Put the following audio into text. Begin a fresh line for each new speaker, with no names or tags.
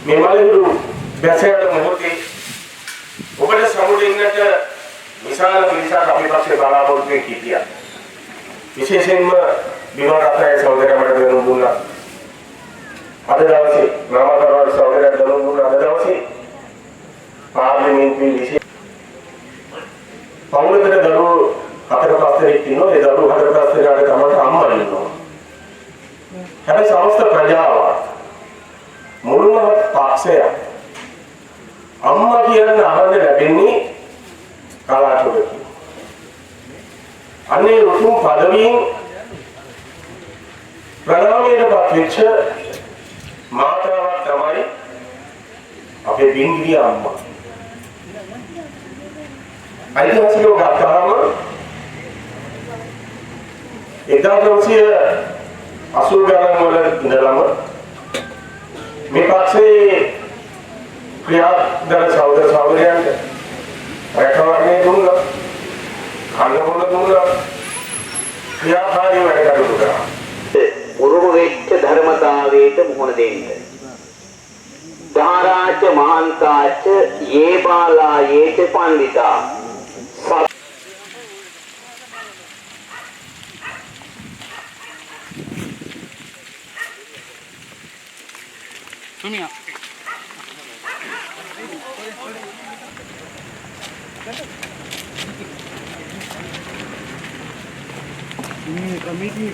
මේ මලුරු දැසයට මොහොතේ ඔබට සමුදින්නට විශාල පිරිසක් අපි පස්සේ බලාපොරොත්තු වෙ හිටියා. විශේෂයෙන්ම විනෝද රත්නයේ සහෝදරයා මට දෙනු දුන්නා. අද දවසේ නාමකරණ සහෝදරයා දෙනු දුන්නා. අද දවසේ පාර්ලිමේන්තුවේ විශේෂ පවුලකට දරුවෝ 4-5 දෙනෙක් ඉන්නවා. ඒ දරුවෝ 4-5 දෙනාට තමයි අම්මා ඉන්නවා. හැබැයි සමස්ත ප්‍රජාව මුළුම පක්ෂය අම්මා කියන අහන්න ලැබෙන්නේ කලාතුරකින්. අනේ උතුම් පදවියෙන් ප්‍රණාමයට පත්වෙච්ච මාතාවක් තමයි අපේ බින්ගිරිය අම්මා. ඓතිහාසිකව ගත්තාම 1980 ගණන් වල ඉඳලම මේ පක්ෂේ ක්‍රියාදර සහෝදරයන්ට රැකවරණය දුන්නා, කන්නබොන දුන්නා, ක්‍රියාකාරී වැඩ කටයුතු කරා.
උරුම වෙච්ච ධර්මතාවයට මුහුණ දෙන්න. ධාරාච මහන්තාච යේ බාලා යේච පණ්ඩිතා.
Sumia. Ini kami di